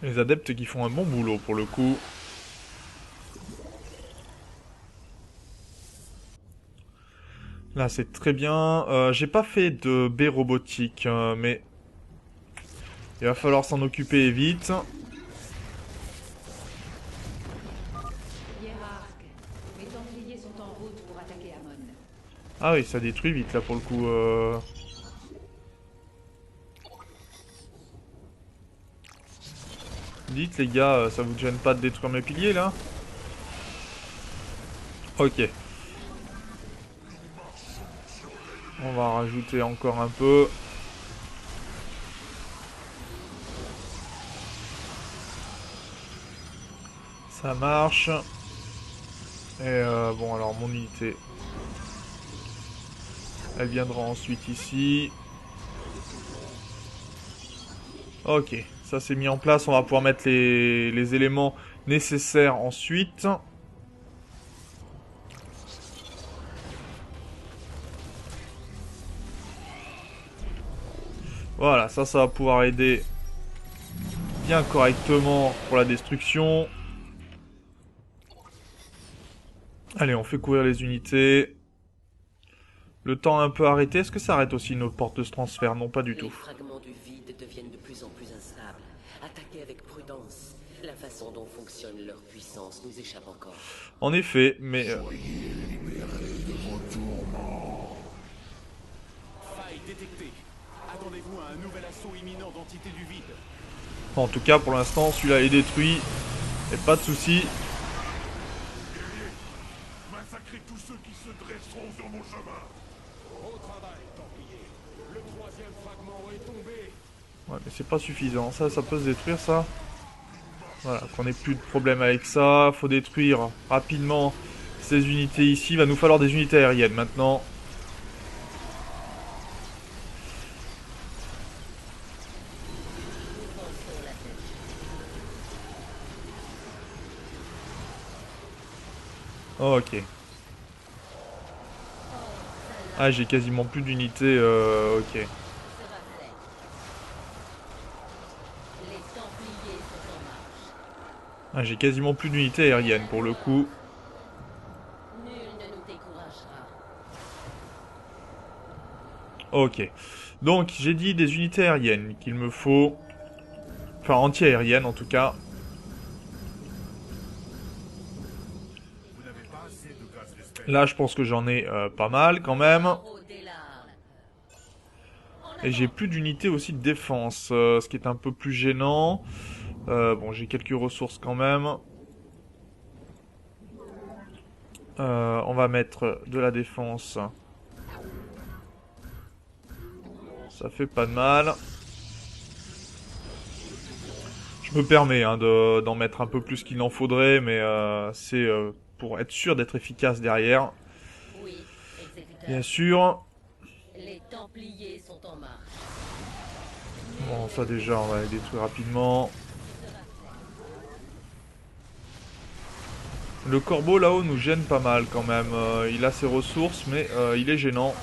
Les adeptes qui font un bon boulot pour le coup. Là c'est très bien. J'ai pas fait de baie robotique, mais il va falloir s'en occuper vite. Hiérarque, mes Templiers sont en route pour attaquer Amon. Ah oui, ça détruit vite là pour le coup. Dites les gars, ça vous gêne pas de détruire mes piliers là? Ok. On va rajouter encore un peu. Ça marche. Et bon alors mon unité. Elle viendra ensuite ici. Ok, ça c'est mis en place. On va pouvoir mettre les éléments nécessaires ensuite. Voilà, ça va pouvoir aider bien correctement pour la destruction. Allez, on fait courir les unités. Le temps un peu arrêté. Est-ce que ça arrête aussi nos portes de transfert? Non, pas du Les tout. fragments du vide deviennent de plus en plus instables. Attaquez avec prudence. La façon dont fonctionne leur puissance nous échappe encore. En effet, mais... Faille détectée. Attendez-vous à un nouvel assaut imminent d'entités du vide. bon, en tout cas, pour l'instant, celui-là est détruit. Et pas de soucis. Massacrez tous ceux qui se dresseront sur mon chemin. Au travail, Templier. Le troisième fragment est tombé. Ouais, mais c'est pas suffisant. Ça peut se détruire, ça. Voilà, qu'on ait plus de problème avec ça. Faut détruire rapidement ces unités ici. Il va nous falloir des unités aériennes maintenant. Ok. Ah, j'ai quasiment plus d'unités. Ok. Les Templiers sont en marche. Ah, j'ai quasiment plus d'unités aériennes pour le coup. Nul ne nous découragera. Ok. Donc, j'ai dit des unités aériennes qu'il me faut. Enfin, anti-aériennes en tout cas. Là, je pense que j'en ai pas mal quand même. Au Délard. Et j'ai plus d'unités aussi de défense, ce qui est un peu plus gênant. Bon, j'ai quelques ressources quand même. On va mettre de la défense. Ça fait pas de mal. Je me permets hein, d'en mettre un peu plus qu'il n'en faudrait, mais c'est pour être sûr d'être efficace derrière. Oui, exécuteur. Bien sûr. Les Templiers sont en marche. Bon, ça déjà, on va les détruire rapidement. Le corbeau là-haut nous gêne pas mal quand même. Il a ses ressources, mais il est gênant.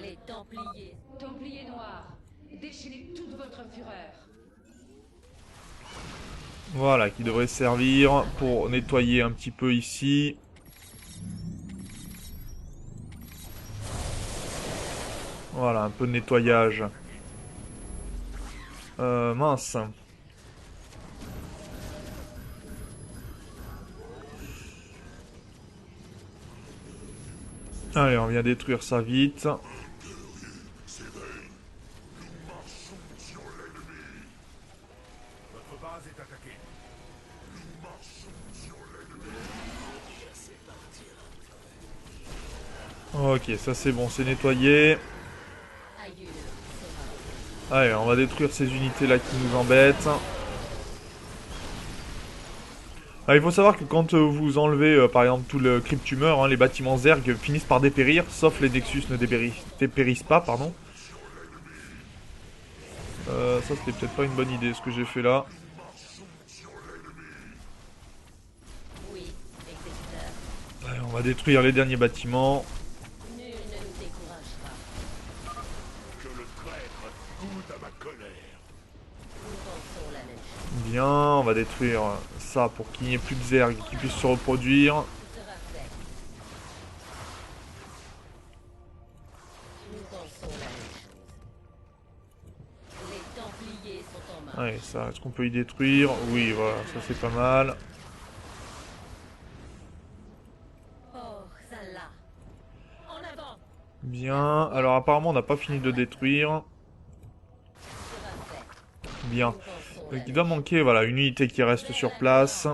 Les Templiers. Templiers noirs, déchaînez toute votre fureur. Voilà, qui devrait servir pour nettoyer un petit peu ici. Voilà, un peu de nettoyage. Mince. Allez, on vient détruire ça vite. Votre base est attaquée. Ok, ça c'est bon, c'est nettoyé. Aïeux. Allez, on va détruire ces unités là qui nous embêtent. Ah, il faut savoir que quand vous enlevez par exemple tout le cryptumeur, hein, les bâtiments Zerg finissent par dépérir, sauf les Nexus ne dépérissent pas, pardon. Ça c'était peut-être pas une bonne idée ce que j'ai fait là. Oui, exécuteur. Allez, on va détruire les derniers bâtiments. Nul ne nous découragera. Que le traître goûte à ma colère. Nous pensons la va détruire ça pour qu'il n'y ait plus de zerg qui puissent se reproduire. Ouais, ça, est-ce qu'on peut y détruire? Oui, voilà, ça c'est pas mal. Bien, alors apparemment on n'a pas fini de détruire. Bien. Donc il doit manquer, voilà, une unité qui reste sur place.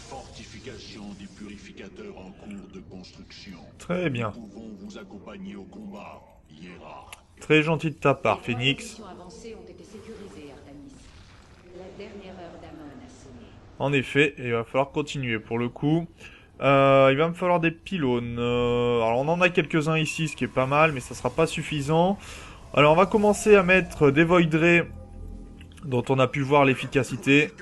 Fortification du purificateur en cours de construction. Très bien. Nous pouvons vous accompagner au combat, hiérarque. Très gentil de ta part, Les Phoenix. positions avancées ont été sécurisées, Artemis. La dernière heure d'Amon a sonné. En effet, il va falloir continuer pour le coup. Il va me falloir des pylônes. Alors on en a quelques-uns ici, ce qui est pas mal, mais ça sera pas suffisant. Alors on va commencer à mettre des Void Ray, dont on a pu voir l'efficacité.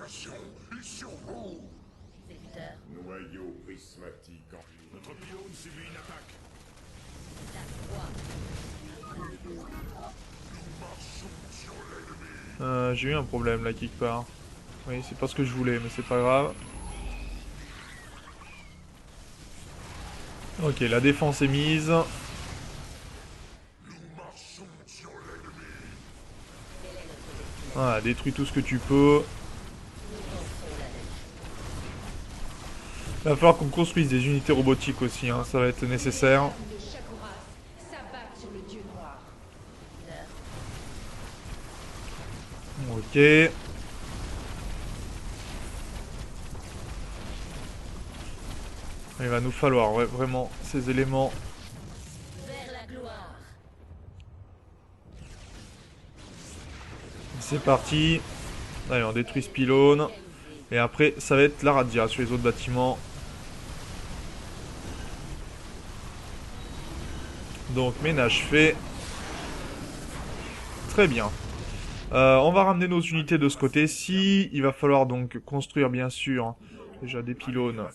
Noyau prismatique en vue. Notre pylône subit une attaque. J'ai eu un problème là quelque part. Oui, c'est pas ce que je voulais, mais c'est pas grave. Ok, la défense est mise. Voilà, détruis tout ce que tu peux. Il va falloir qu'on construise des unités robotiques aussi, hein, ça va être nécessaire. Les armes de Shakuras s'abattent sur le dieu noir. Ok. Il va nous falloir ouais, vraiment ces éléments. C'est parti. Allez, on détruit ce pylône. Et après, ça va être la radia sur les autres bâtiments. Donc, ménage fait. Très bien. On va ramener nos unités de ce côté-ci. Il va falloir donc construire, bien sûr, déjà des pylônes.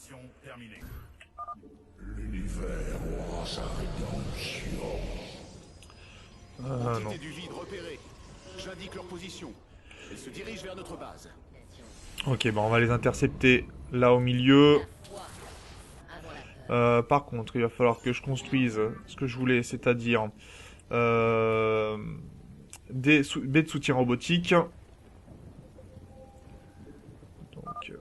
Non. Entité du vide repérée. J'indique leur position. Elles se dirigent vers notre base. Ok, bon, on va les intercepter là au milieu. Par contre, il va falloir que je construise ce que je voulais, c'est-à-dire des baies de soutien robotique. Donc,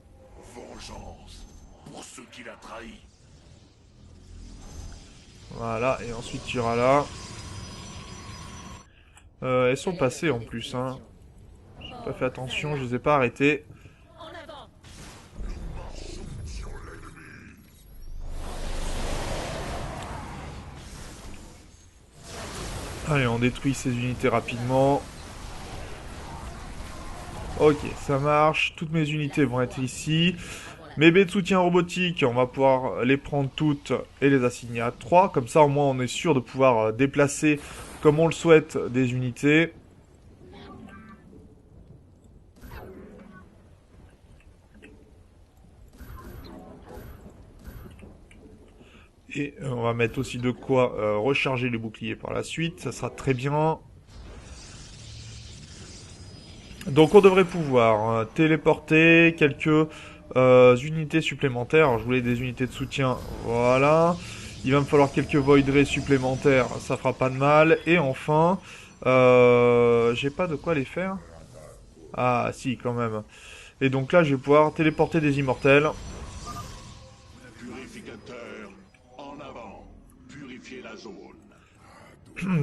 Vengeance pour ceux qui l'a trahi. voilà, et ensuite tu iras là. Elles sont passées en plus, hein. J'ai pas fait attention, je les ai pas arrêtées. Allez, on détruit ces unités rapidement. Ok, ça marche. Toutes mes unités vont être ici. Mes baies de soutien robotique, on va pouvoir les prendre toutes et les assigner à 3. Comme ça, au moins, on est sûr de pouvoir déplacer, comme on le souhaite, des unités. Et on va mettre aussi de quoi recharger les boucliers par la suite. Ça sera très bien. Donc on devrait pouvoir téléporter quelques unités supplémentaires. Alors, je voulais des unités de soutien. Voilà. Il va me falloir quelques Void Ray supplémentaires. Ça fera pas de mal. Et enfin, j'ai pas de quoi les faire. Ah si, quand même. Et donc là, je vais pouvoir téléporter des immortels. Purificateur, en avant. Purifiez la zone.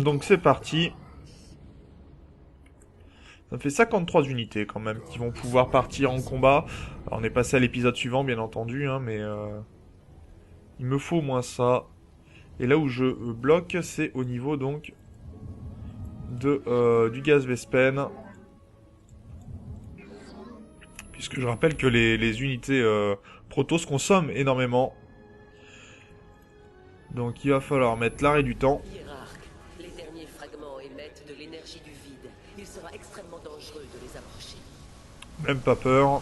Donc c'est parti. Ça fait 53 unités quand même qui vont pouvoir partir en combat. Alors, on est passé à l'épisode suivant bien entendu, hein, mais il me faut au moins ça. Et là où je bloque, c'est au niveau donc de du gaz Vespen. Puisque je rappelle que les unités Protoss consomment énormément. Donc il va falloir mettre l'arrêt du temps. Hiérarque, les derniers fragments émettent de l'énergie du vide. Il sera extrêmement dangereux de les approcher. Même pas peur.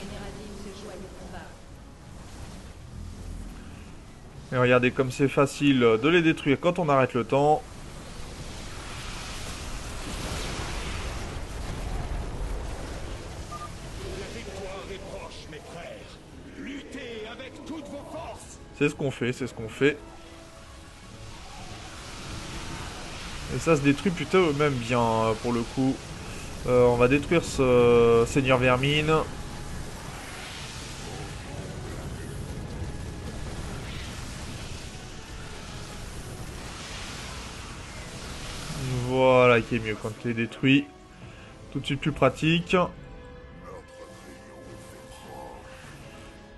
Vénéradim se joigne au combat. Et regardez comme c'est facile de les détruire quand on arrête le temps. La victoire est proche, mes frères. Luttez avec toutes vos forces. C'est ce qu'on fait, c'est ce qu'on fait. Et ça se détruit plutôt même bien pour le coup. On va détruire ce Seigneur Vermine. Voilà qui est mieux quand il est détruit. Tout de suite plus pratique.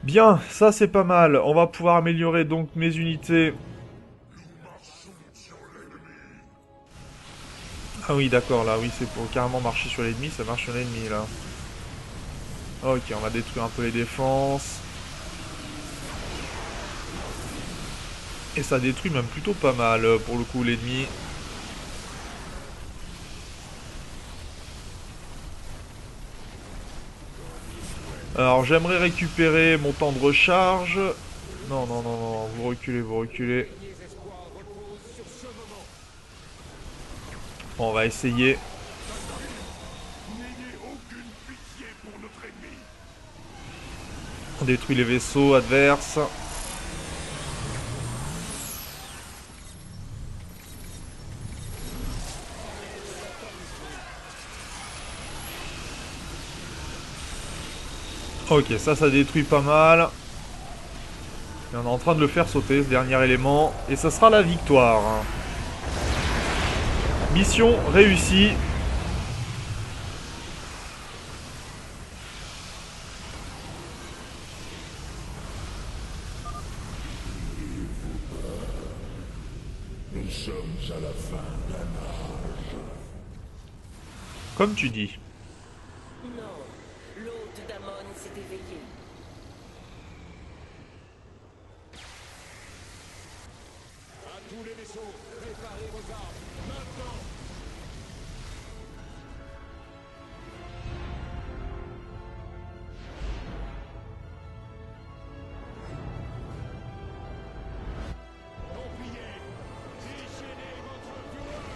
Bien, ça c'est pas mal. On va pouvoir améliorer donc mes unités. Ah oui d'accord là, oui c'est pour carrément marcher sur l'ennemi, ça marche sur l'ennemi là. Ok, on va détruire un peu les défenses. Et ça détruit même plutôt pas mal pour le coup l'ennemi. Alors j'aimerais récupérer mon temps de recharge. Non, non, non, non, vous reculez, vous reculez. Bon, on va essayer. N'ayez aucune pitié pour notre ennemi. On détruit les vaisseaux adverses. Ok, ça détruit pas mal. Et on est en train de le faire sauter, ce dernier élément. Et ça sera la victoire. Mission réussie. Nous sommes à la fin d'un âge. Comme tu dis. Non, l'hôte d'Amon s'est éveillé. À tous les vaisseaux, préparez vos armes. Maintenant. Templiers, déchaînez votre fureur.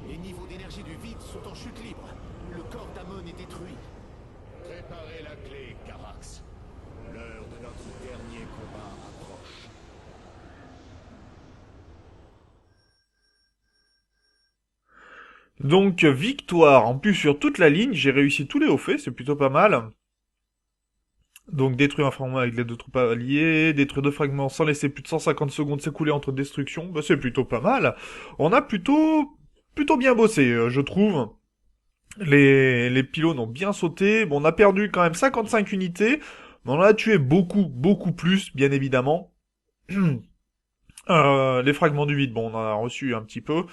Les niveaux d'énergie du vide sont en chute libre. Le corps d'Amon est détruit. Préparez la clé, Carax. L'heure de notre dernier combat approche. Donc, victoire. En plus, sur toute la ligne, j'ai réussi tous les hauts faits, c'est plutôt pas mal. Donc, détruire un fragment avec l'aide de troupes alliées, détruire 2 fragments sans laisser plus de 150 secondes s'écouler entre destruction, bah, c'est plutôt pas mal. On a plutôt bien bossé, je trouve. Les pylônes ont bien sauté. Bon, on a perdu quand même 55 unités, mais on en a tué beaucoup plus, bien évidemment. Les fragments du vide, bon, on en a reçu un petit peu,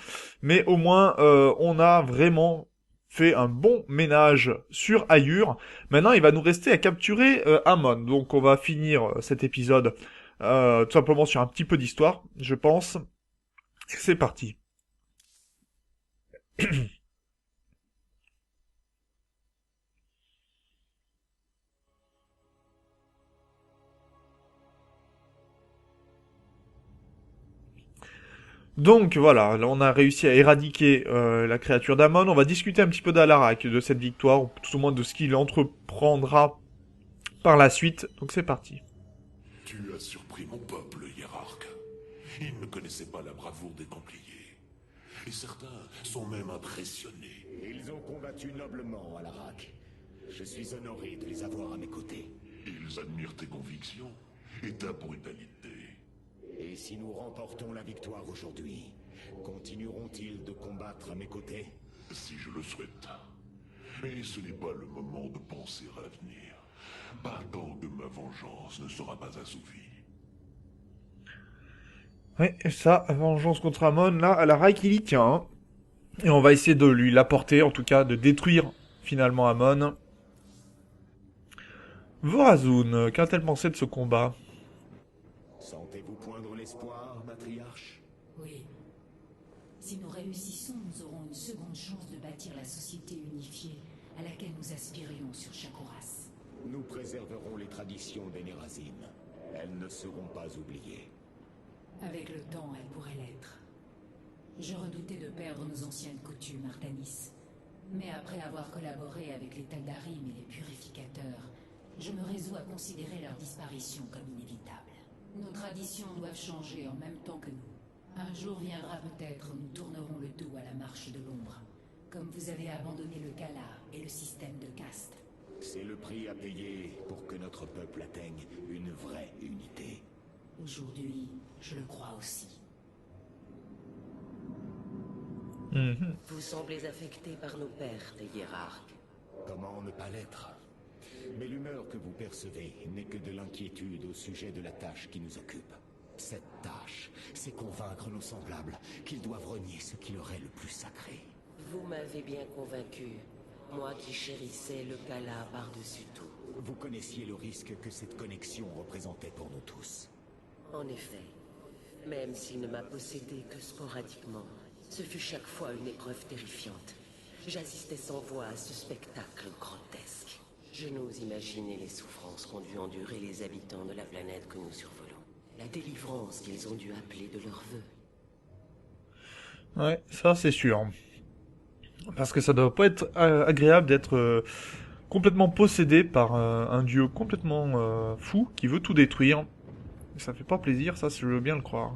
mais au moins, on a vraiment fait un bon ménage sur Ayur. Maintenant, il va nous rester à capturer Amon. Donc, on va finir cet épisode tout simplement sur un petit peu d'histoire, je pense. Et c'est parti. Donc voilà, là on a réussi à éradiquer la créature d'Amon. On va discuter un petit peu d'Alarak, de cette victoire, ou tout au moins de ce qu'il entreprendra par la suite. Donc c'est parti. Tu as surpris mon peuple, hiérarque. Ils ne connaissaient pas la bravoure des Templiers. Et certains sont même impressionnés. Ils ont combattu noblement, Alarak. Je suis honoré de les avoir à mes côtés. Ils admirent tes convictions et ta brutalité. Et si nous remportons la victoire aujourd'hui, continueront-ils de combattre à mes côtés? Si je le souhaite. Mais ce n'est pas le moment de penser à l'avenir. Pas tant que ma vengeance ne sera pas assouvie. Ouais, ça, vengeance contre Amon, là, Alarak il y tient. Hein. Et on va essayer de lui l'apporter, en tout cas de détruire finalement Amon. Vorazun, qu'a-t-elle pensé de ce combat? Sentez-vous poindre l'espoir, matriarche? Oui, Si nous réussissons, nous aurons une seconde chance de bâtir la société unifiée à laquelle nous aspirions sur Shakuras. Nous préserverons les traditions des Nerazim. Elles ne seront pas oubliées. Avec le temps, elles pourraient l'être. Je redoutais de perdre nos anciennes coutumes, Artanis. Mais après avoir collaboré avec les Taldarim et les Purificateurs, je me résous à considérer leur disparition comme inévitable. Nos traditions doivent changer en même temps que nous. Un jour viendra peut-être où nous tournerons le dos à la marche de l'ombre, comme vous avez abandonné le Kala et le système de caste. C'est le prix à payer pour que notre peuple atteigne une vraie unité. Aujourd'hui, je le crois aussi. Vous semblez affecté par nos pertes, hiérarques. Comment ne pas l'être? Mais l'humeur que vous percevez n'est que de l'inquiétude au sujet de la tâche qui nous occupe. Cette tâche, c'est convaincre nos semblables qu'ils doivent renier ce qui leur est le plus sacré. Vous m'avez bien convaincu. Moi qui chérissais le Kala par-dessus tout. Vous connaissiez le risque que cette connexion représentait pour nous tous. En effet, même s'il ne m'a possédé que sporadiquement, ce fut chaque fois une épreuve terrifiante. J'assistais sans voix à ce spectacle grotesque. Je n'ose imaginer les souffrances qu'ont dû endurer les habitants de la planète que nous survolons. La délivrance qu'ils ont dû appeler de leurs vœux. Ouais, ça c'est sûr. Parce que ça doit pas être agréable d'être complètement possédé par un dieu complètement fou qui veut tout détruire. Ça fait pas plaisir, ça, je veux bien le croire.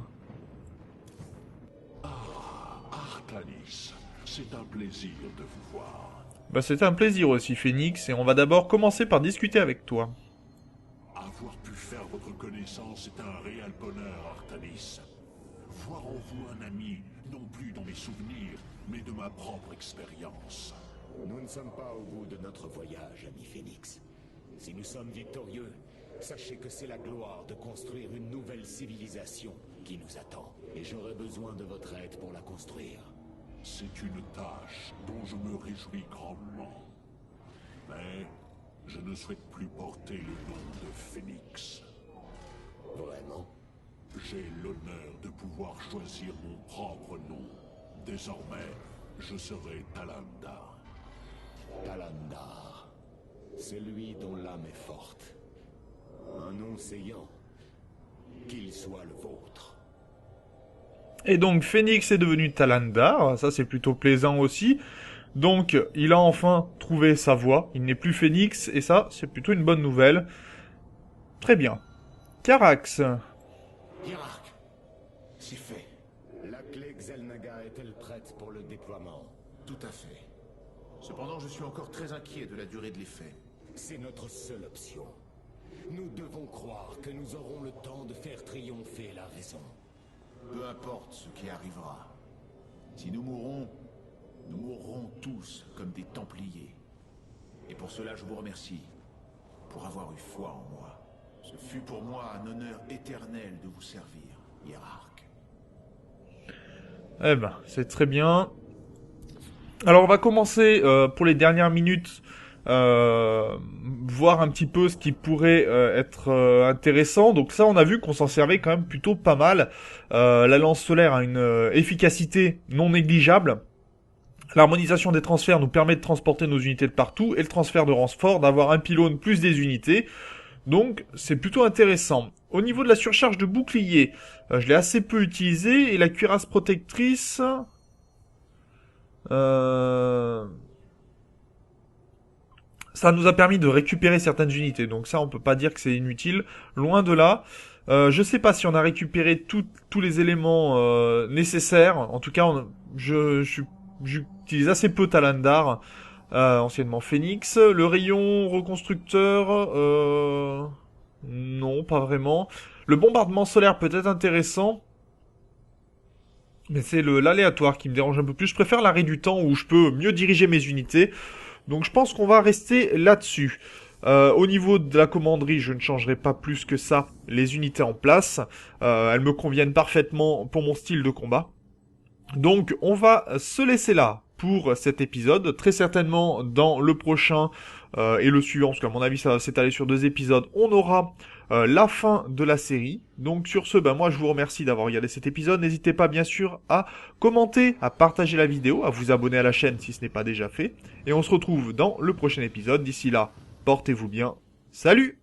Artanis, c'est un plaisir de vous voir. Bah c'était un plaisir aussi, Phoenix, et on va d'abord commencer par discuter avec toi. Avoir pu faire votre connaissance est un réel bonheur, Artanis. Voir en vous un ami, non plus dans mes souvenirs, mais de ma propre expérience. Nous ne sommes pas au bout de notre voyage, ami Phoenix. Si nous sommes victorieux, sachez que c'est la gloire de construire une nouvelle civilisation qui nous attend. Et j'aurai besoin de votre aide pour la construire. C'est une tâche dont je me réjouis grandement. Mais je ne souhaite plus porter le nom de Phoenix. Vraiment? J'ai l'honneur de pouvoir choisir mon propre nom. Désormais, je serai Talandar. Talandar. Celui dont l'âme est forte. Un nom saillant. Qu'il soit le vôtre. Et donc Phoenix est devenu Talandar, ça c'est plutôt plaisant aussi. Donc il a enfin trouvé sa voie, il n'est plus Phoenix, et ça c'est plutôt une bonne nouvelle. Très bien. Carax. Hiérarque, c'est fait. La clé Xelnaga est-elle prête pour le déploiement? Tout à fait. Cependant, je suis encore très inquiet de la durée de l'effet. C'est notre seule option. Nous devons croire que nous aurons le temps de faire triompher la raison. Peu importe ce qui arrivera. Si nous mourrons tous comme des Templiers. Et pour cela, je vous remercie pour avoir eu foi en moi. Ce fut pour moi un honneur éternel de vous servir, hiérarque. Eh ben, c'est très bien. Alors on va commencer pour les dernières minutes, voir un petit peu ce qui pourrait être intéressant. Donc ça, on a vu qu'on s'en servait quand même plutôt pas mal. La lance solaire a une efficacité non négligeable. L'harmonisation des transferts nous permet de transporter nos unités de partout, et le transfert de renfort d'avoir un pylône plus des unités. Donc c'est plutôt intéressant. Au niveau de la surcharge de bouclier, je l'ai assez peu utilisé, et la cuirasse protectrice... ça nous a permis de récupérer certaines unités, donc ça on peut pas dire que c'est inutile, loin de là. Je sais pas si on a récupéré tous les éléments nécessaires, en tout cas j'utilise assez peu Talandar, anciennement Phoenix. Le rayon reconstructeur, non pas vraiment. Le bombardement solaire peut être intéressant, mais c'est l'aléatoire qui me dérange un peu plus. Je préfère l'arrêt du temps où je peux mieux diriger mes unités. Donc je pense qu'on va rester là-dessus. Au niveau de la commanderie, je ne changerai pas plus que ça les unités en place. Elles me conviennent parfaitement pour mon style de combat. Donc on va se laisser là pour cet épisode. Très certainement dans le prochain et le suivant, parce qu'à mon avis ça va s'étaler sur 2 épisodes, on aura la fin de la série. Donc sur ce, moi je vous remercie d'avoir regardé cet épisode. N'hésitez pas bien sûr à commenter, à partager la vidéo, à vous abonner à la chaîne si ce n'est pas déjà fait. Et on se retrouve dans le prochain épisode. D'ici là, portez-vous bien. Salut!